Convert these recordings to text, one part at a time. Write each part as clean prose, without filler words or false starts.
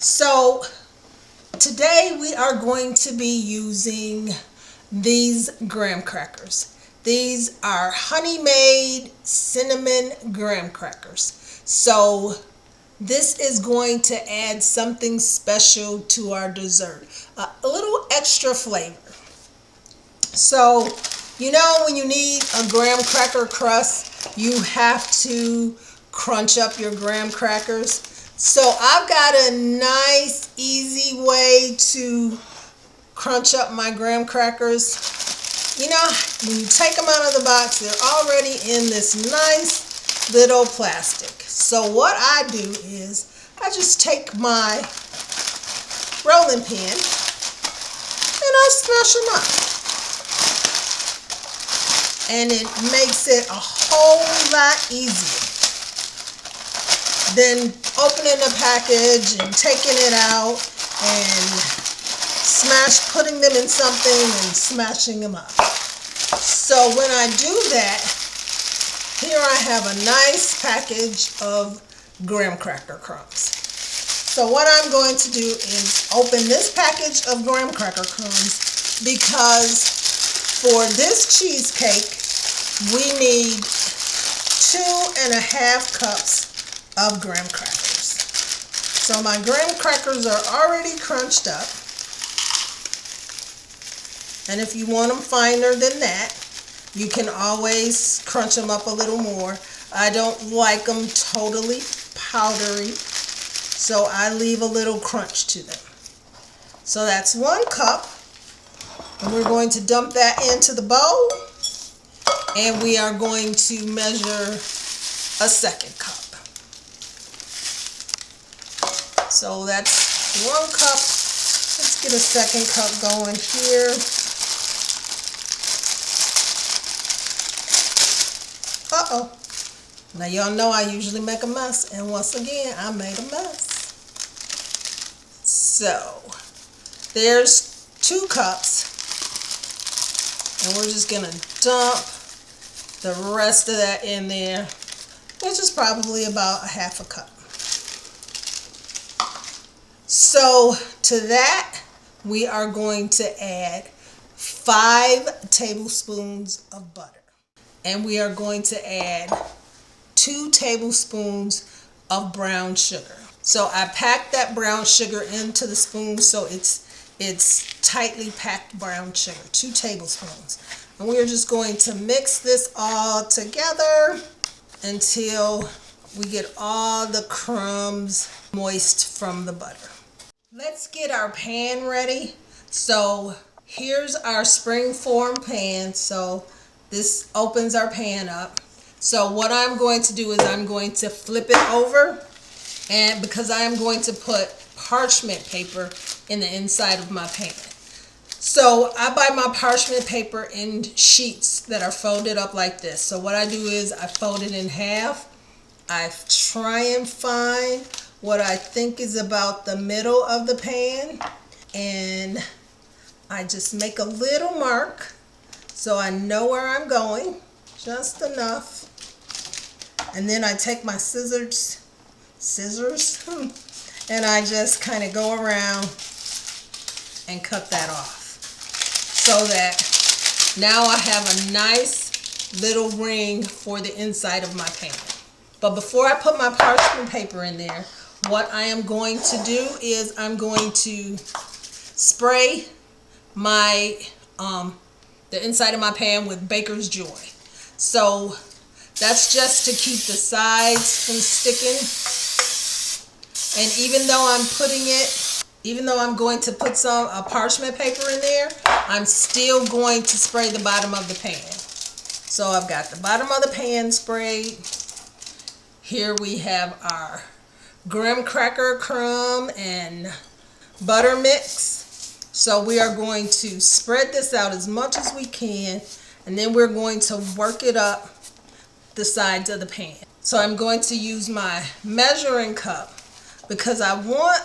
So today we are going to be using these graham crackers. These are honey made cinnamon graham crackers. So this is going to add something special to our dessert, a little extra flavor. So, you know, when you need a graham cracker crust, you have to crunch up your graham crackers. So I've got a nice, easy way to crunch up my graham crackers. You know, when you take them out of the box, they're already in this nice little plastic. So what I do is I just take my rolling pin and I smash them up. And it makes it a whole lot easier than opening a package and taking it out and putting them in something and smashing them up. So when I do that, here I have a nice package of graham cracker crumbs. So what I'm going to do is open this package of graham cracker crumbs, because for this cheesecake we need 2.5 cups of graham crackers. So my graham crackers are already crunched up. And if you want them finer than that, you can always crunch them up a little more. I don't like them totally powdery, so I leave a little crunch to them. So that's 1 cup. And we're going to dump that into the bowl. And we are going to measure a 2nd cup. So that's 1 cup. Let's get a 2nd cup going here. Uh-oh. Now y'all know I usually make a mess, and once again I made a mess. So there's 2 cups, and we're just gonna dump the rest of that in there, which is probably about 1/2 cup. So to that we are going to add 5 tablespoons of butter. And we are going to add 2 tablespoons of brown sugar. So I packed that brown sugar into the spoon, so it's tightly packed brown sugar, 2 tablespoons. And we are just going to mix this all together until we get all the crumbs moist from the butter. Let's get our pan ready. So here's our springform pan. So this opens our pan up. So what I'm going to do is I'm going to flip it over, and because I am going to put parchment paper in the inside of my pan. So I buy my parchment paper in sheets that are folded up like this. So what I do is I fold it in half. I try and find what I think is about the middle of the pan, and I just make a little mark so I know where I'm going, just enough. And then I take my scissors, and I just kind of go around and cut that off. So that now I have a nice little ring for the inside of my pan. But before I put my parchment paper in there, what I am going to do is I'm going to spray my the inside of my pan with Baker's Joy. So that's just to keep the sides from sticking. And even though I'm going to put a parchment paper in there, I'm still going to spray the bottom of the pan. So I've got the bottom of the pan sprayed. Here we have our graham cracker crumb and butter mix. So we are going to spread this out as much as we can, and then we're going to work it up the sides of the pan. So I'm going to use my measuring cup because I want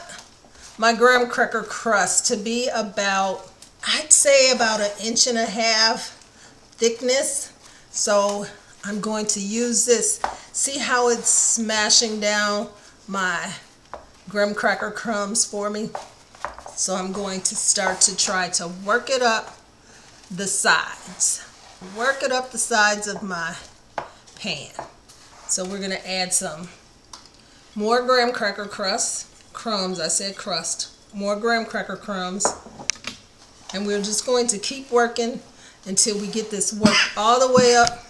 my graham cracker crust to be about, I'd say about 1.5 inches thickness. So I'm going to use this. See how it's smashing down my graham cracker crumbs for me. So I'm going to start to try to work it up the sides. Work it up the sides of my pan. So we're going to add some more graham cracker crumbs, I said crust, more graham cracker crumbs. And we're just going to keep working until we get this worked all the way up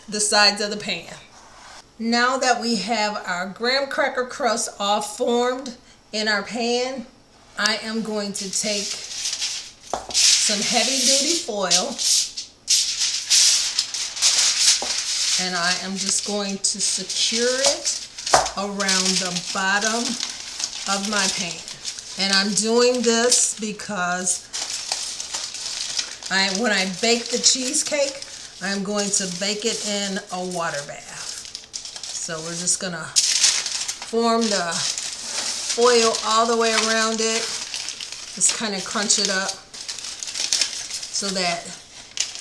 the sides of the pan. Now that we have our graham cracker crust all formed in our pan, I am going to take some heavy duty foil and I am just going to secure it around the bottom of my pan. And I'm doing this because when I bake the cheesecake, I'm going to bake it in a water bath. So we're just gonna form the foil all the way around it. Just kind of crunch it up so that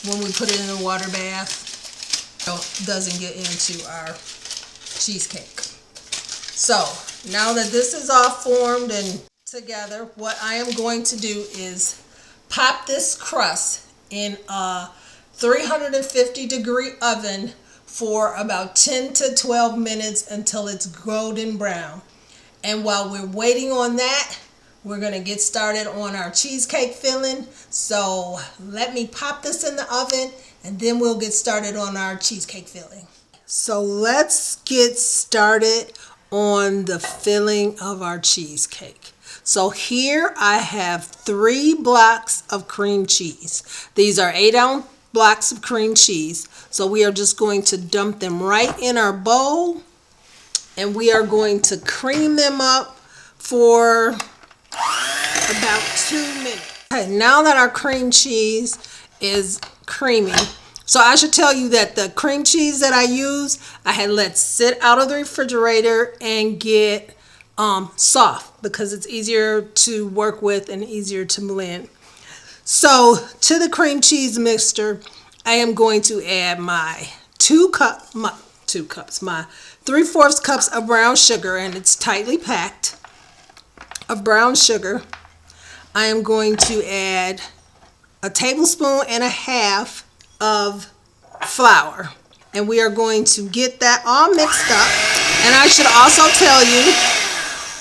when we put it in the water bath, it doesn't get into our cheesecake. So now that this is all formed and together, what I am going to do is pop this crust in a 350-degree oven for about 10 to 12 minutes until it's golden brown. And while we're waiting on that, we're going to get started on our cheesecake filling. So let me pop this in the oven and then we'll get started on our cheesecake filling. So let's get started on the filling of our cheesecake. So here I have 3 blocks of cream cheese. These are 8-ounce blocks of cream cheese. So we are just going to dump them right in our bowl and we are going to cream them up for about 2 minutes. Okay, now that our cream cheese is creaming, so I should tell you that the cream cheese that I use, I had let sit out of the refrigerator and get soft because it's easier to work with and easier to blend. So to the cream cheese mixture, I am going to add my 3/4 cups of brown sugar, and it's tightly packed of brown sugar. I am going to add 1.5 tablespoons of flour, and we are going to get that all mixed up. And I should also tell you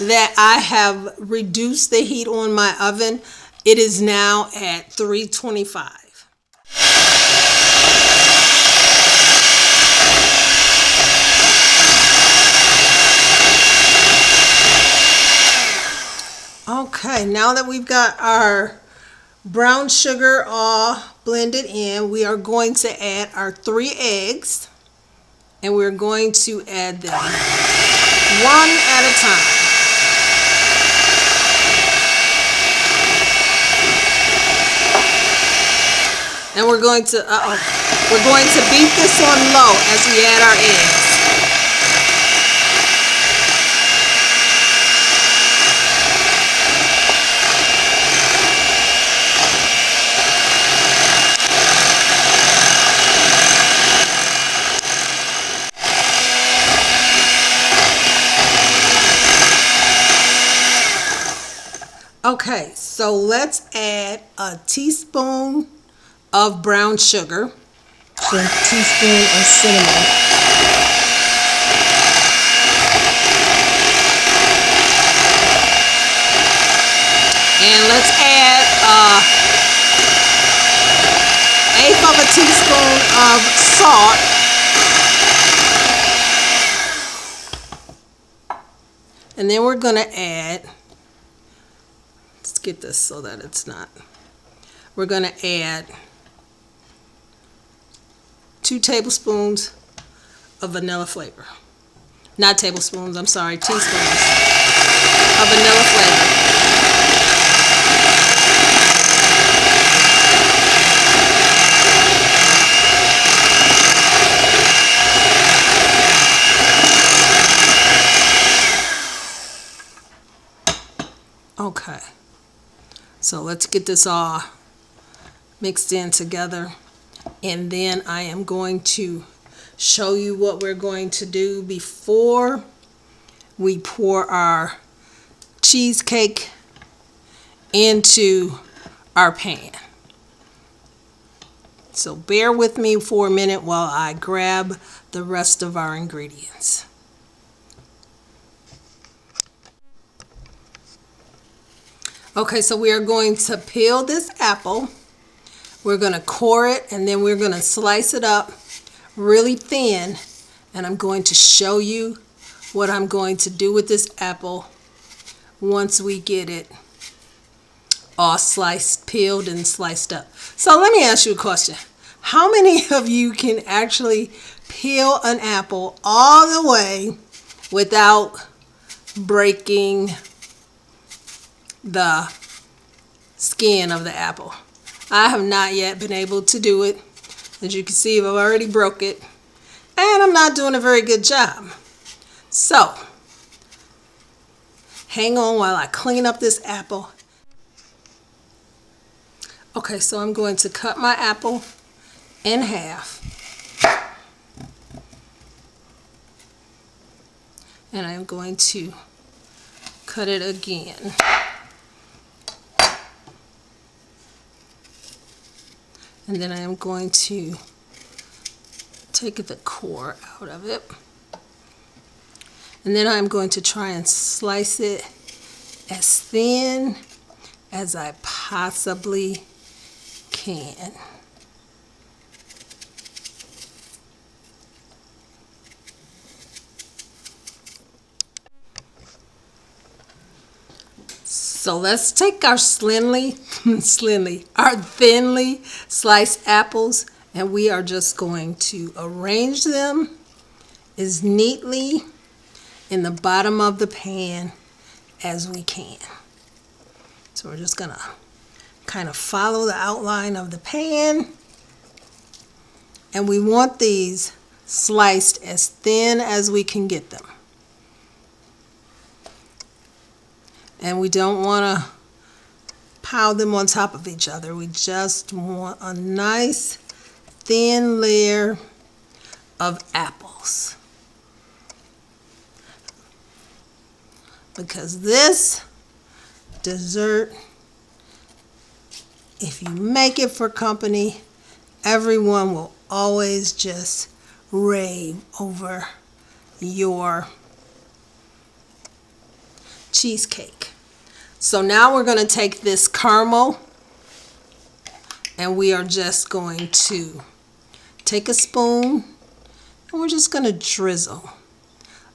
that I have reduced the heat on my oven. It is now at 325. Okay, now that we've got our brown sugar all blended in, we are going to add our 3 eggs, and we're going to add them one at a time. And we're going to beat this on low as we add our eggs. Okay, so let's add a teaspoon of brown sugar, a teaspoon of cinnamon, and let's add 1/8 teaspoon of salt, and then we're going to add, let's get this so that it's not, we're going to add 2 tablespoons of vanilla flavor. Not tablespoons, I'm sorry, teaspoons of vanilla flavor. Okay, so let's get this all mixed in together. And then I am going to show you what we're going to do before we pour our cheesecake into our pan. So bear with me for a minute while I grab the rest of our ingredients. Okay, so we are going to peel this apple. We're going to core it, and then we're going to slice it up really thin, and I'm going to show you what I'm going to do with this apple once we get it all sliced, peeled, and sliced up. So let me ask you a question. How many of you can actually peel an apple all the way without breaking the skin of the apple? I have not yet been able to do it. As you can see, I've already broke it, and I'm not doing a very good job. So hang on while I clean up this apple. Okay, so I'm going to cut my apple in half, and I'm going to cut it again. And then I am going to take the core out of it. And then I'm going to try and slice it as thin as I possibly can. So let's take our thinly sliced apples, and we are just going to arrange them as neatly in the bottom of the pan as we can. So we're just gonna kind of follow the outline of the pan, and we want these sliced as thin as we can get them. And we don't want to pile them on top of each other. We just want a nice thin layer of apples. Because this dessert, if you make it for company, everyone will always just rave over your cheesecake. So now we're going to take this caramel, and we are just going to take a spoon, and we're just going to drizzle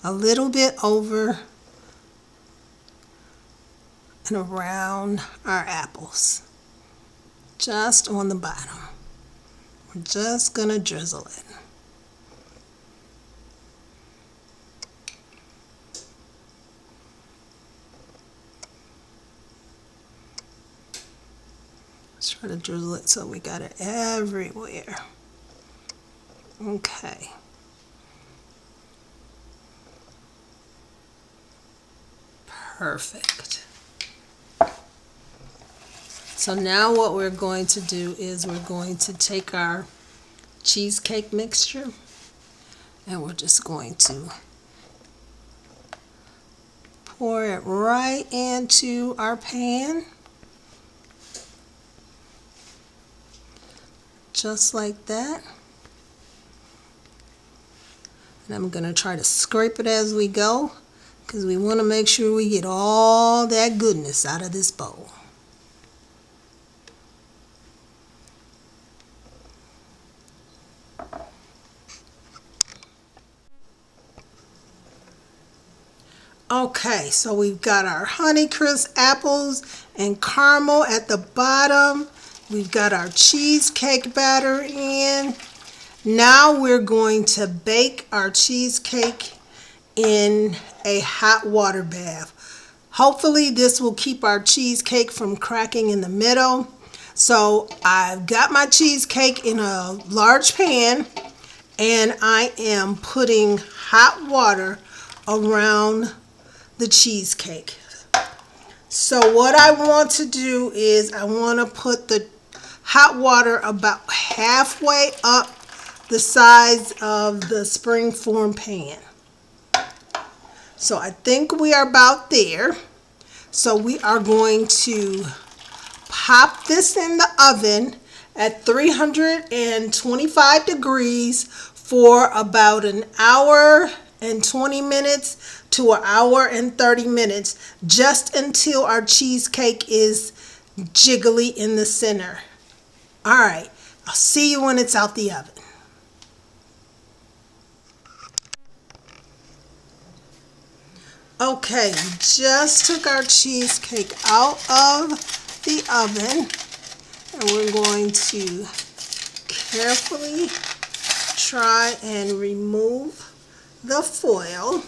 a little bit over and around our apples, just on the bottom. We're just going to drizzle it. Let's try to drizzle it so we got it everywhere. Okay. Perfect. So now what we're going to do is we're going to take our cheesecake mixture, and we're just going to pour it right into our pan. Just like that. And I'm going to try to scrape it as we go, because we want to make sure we get all that goodness out of this bowl. Okay, so we've got our Honeycrisp apples and caramel at the bottom. We've got our cheesecake batter in. Now we're going to bake our cheesecake in a hot water bath. Hopefully this will keep our cheesecake from cracking in the middle. So I've got my cheesecake in a large pan, and I am putting hot water around the cheesecake. So what I want to do is I want to put the hot water about halfway up the size of the springform pan. So I think we are about there. So we are going to pop this in the oven at 325 degrees for about an hour and 20 minutes to an hour and 30 minutes, just until our cheesecake is jiggly in the center. All right, I'll see you when it's out the oven. Okay, just took our cheesecake out of the oven, and we're going to carefully try and remove the foil.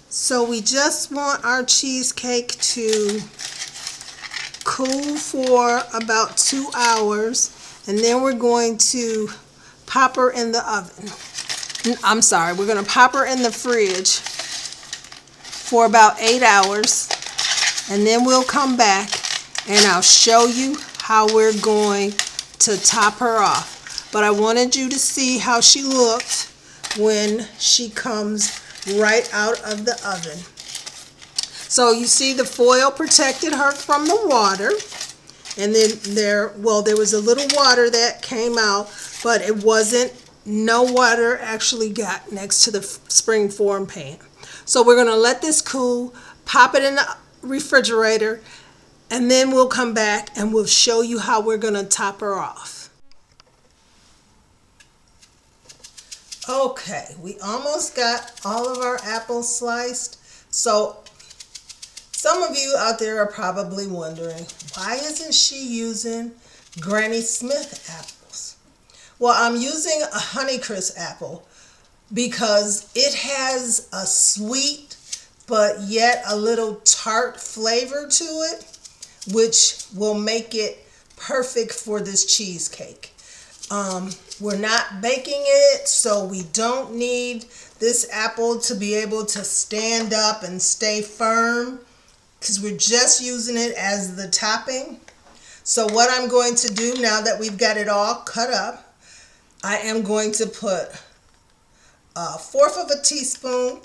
So we just want our cheesecake to cool for about 2 hours, and then we're going to pop her in the oven. I'm sorry, we're going to pop her in the fridge for about 8 hours, and then we'll come back and I'll show you how we're going to top her off. But I wanted you to see how she looked when she comes right out of the oven. So you see the foil protected her from the water, and then there was a little water that came out, but it wasn't, no water actually got next to the springform pan. So we're going to let this cool, pop it in the refrigerator, and then we'll come back and we'll show you how we're going to top her off. Okay, we almost got all of our apples sliced. So some of you out there are probably wondering, why isn't she using Granny Smith apples? Well, I'm using a Honeycrisp apple because it has a sweet but yet a little tart flavor to it, which will make it perfect for this cheesecake. We're not baking it, so we don't need this apple to be able to stand up and stay firm, because we're just using it as the topping. So what I'm going to do now that we've got it all cut up, I am going to put 1/4 of a teaspoon,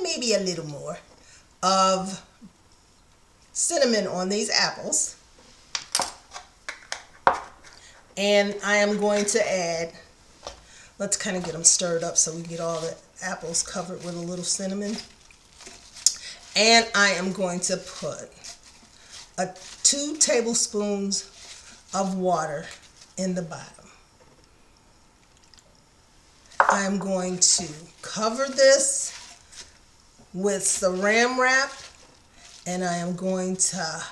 maybe a little more, of cinnamon on these apples. And I am going to add, let's kind of get them stirred up so we get all the apples covered with a little cinnamon. And I am going to put 2 tablespoons of water in the bottom. I am going to cover this with saran wrap, and I am going to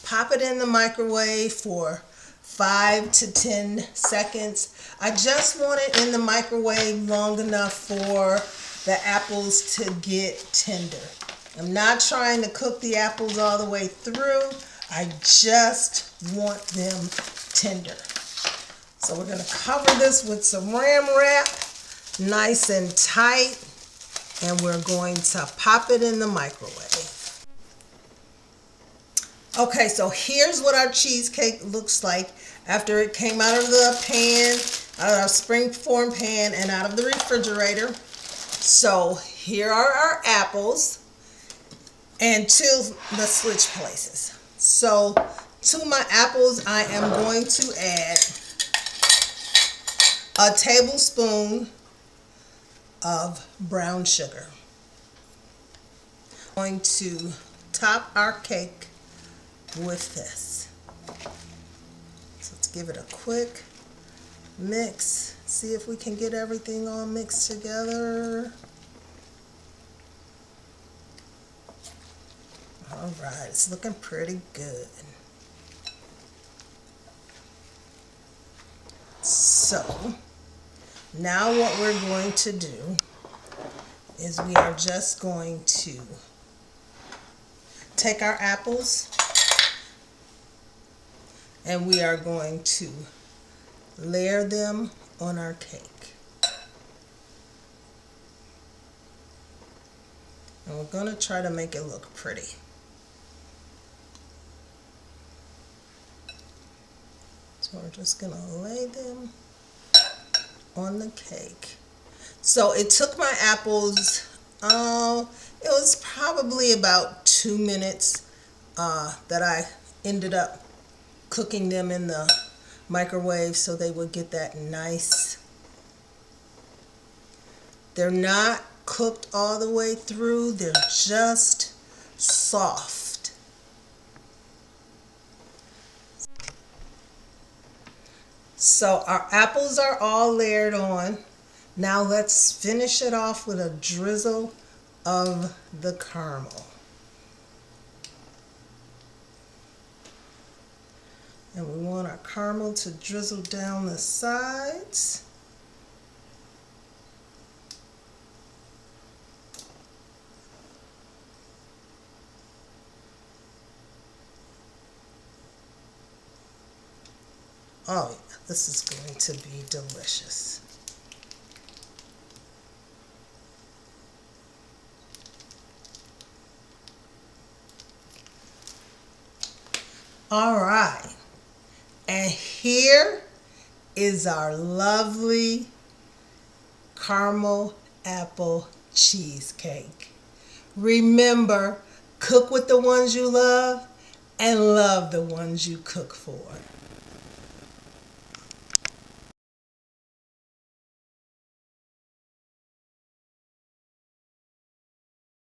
pop it in the microwave for 5 to 10 seconds. I just want it in the microwave long enough for the apples to get tender. I'm not trying to cook the apples all the way through. I just want them tender. So we're going to cover this with saran wrap, nice and tight, and we're going to pop it in the microwave. Okay, so here's what our cheesecake looks like after it came out of the pan, out of our springform pan, and out of the refrigerator. So here are our apples, and let's switch places. So to my apples, I am going to add a tablespoon of brown sugar. I'm going to top our cake with this. So let's give it a quick mix. See if we can get everything all mixed together. All right, it's looking pretty good. So now what we're going to do is we are just going to take our apples and we are going to layer them on our cake. And we're going to try to make it look pretty. So we're just going to lay them on the cake. So it took my apples, it was probably about 2 minutes that I ended up cooking them in the microwave so they would get that nice. They're not cooked all the way through, they're just soft. So our apples are all layered on. Now let's finish it off with a drizzle of the caramel. And we want our caramel to drizzle down the sides. Oh yeah, this is going to be delicious. All right, and here is our lovely caramel apple cheesecake. Remember, cook with the ones you love and love the ones you cook for.